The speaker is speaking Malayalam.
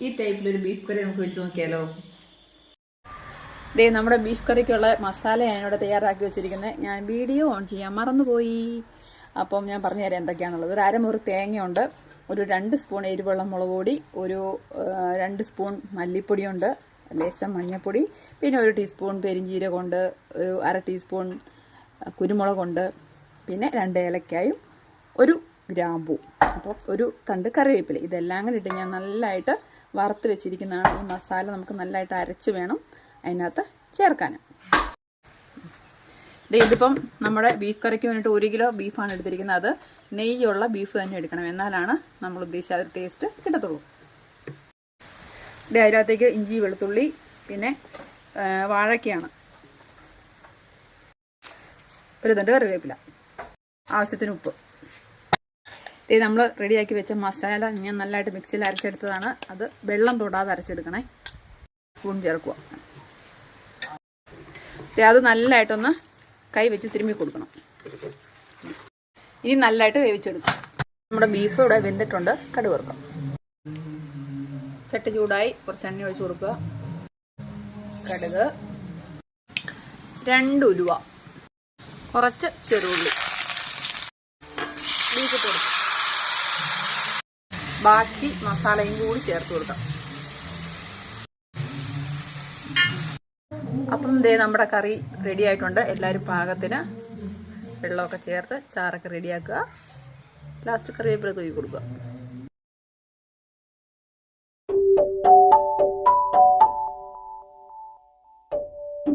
ഈ ടൈപ്പിലൊരു ബീഫ് കറി നമുക്ക് വെച്ച് നോക്കിയാലോ. നമ്മുടെ ബീഫ് കറിക്കുള്ള മസാല ഞാനിവിടെ തയ്യാറാക്കി വെച്ചിരിക്കുന്നത്. ഞാൻ വീഡിയോ ഓൺ ചെയ്യാൻ മറന്നുപോയി. അപ്പം ഞാൻ പറഞ്ഞുതരാം എന്തൊക്കെയാണുള്ളത്. ഒരു അരമുറി തേങ്ങയുണ്ട്, ഒരു 2 സ്പൂൺ എരിവുള്ള മുളക് പൊടി, ഒരു 2 സ്പൂൺ മല്ലിപ്പൊടിയുണ്ട്, ലേശം മഞ്ഞൾപ്പൊടി, പിന്നെ 1 ടീസ്പൂൺ പെരിഞ്ജീരകമുണ്ട്, ഒരു 1/2 ടീസ്പൂൺ കുരുമുളകുണ്ട്, പിന്നെ 2 ഏലക്കായും 1 ഗ്രാമ്പൂ, അപ്പോൾ ഒരു തണ്ട് കറിവേപ്പില. ഇതെല്ലാം കൂടി ഇട്ട് ഞാൻ നല്ലതായിട്ട് വറുത്ത് വെച്ചിരിക്കുന്നതാണ്. ഈ മസാല നമുക്ക് നല്ലതായിട്ട് അരച്ച് വേണം അതിനകത്ത് ചേർക്കാനും. ഇതിപ്പം നമ്മുടെ ബീഫ് കറിക്ക് വേണ്ടിയിട്ട് 1 കിലോ ബീഫാണ് എടുത്തിരിക്കുന്നത്. അത് നെയ്യുള്ള ബീഫ് തന്നെ എടുക്കണം, എന്നാലാണ് നമ്മൾ ഉദ്ദേശിച്ച ഒരു ടേസ്റ്റ് കിട്ടത്തുള്ളൂ. അതിനകത്തേക്ക് ഇഞ്ചി, വെളുത്തുള്ളി, പിന്നെ വാഴയ്ക്കയാണ്, ഒരു തണ്ട് കറിവേപ്പില, ആവശ്യത്തിന് ഉപ്പ്. നമ്മൾ റെഡിയാക്കി വെച്ച മസാല ഞാൻ നല്ലതായിട്ട് മിക്സിയിൽ അരച്ചെടുത്തതാണ്. അത് വെള്ളം തൊടാതെ അരച്ചെടുക്കണേ. സ്പൂൺ ചേർക്കുക. അത് നല്ലതായിട്ടൊന്ന് കൈ വെച്ച് തിരുമ്മി കൊടുക്കണം. ഇനി നല്ലതായിട്ട് വേവിച്ചെടുക്കും. നമ്മുടെ ബീഫ് ഇവിടെ വെന്തിട്ടുണ്ട്. കടുക് വറുക്കാം. ചട്ടി ചൂടായി, കുറച്ച് എണ്ണ ഒഴിച്ച് കൊടുക്കുക. കടുക്, 2 ഉലുവ, കുറച്ച് ചെറുള്ളി, ബീഫ് ഇട്ട് കൊടുക്കുക. ബാക്കി മസാലയും കൂടി ചേർത്ത് കൊടുക്കാം. അപ്പം നമ്മുടെ കറി റെഡി ആയിട്ടുണ്ട്. എല്ലാവരും പാകത്തിന് വെള്ളമൊക്കെ ചേർത്ത് ചാറൊക്കെ റെഡിയാക്കുക. ലാസ്റ്റ് കറിവേപ്പില തൂക്കി കൊടുക്കുക.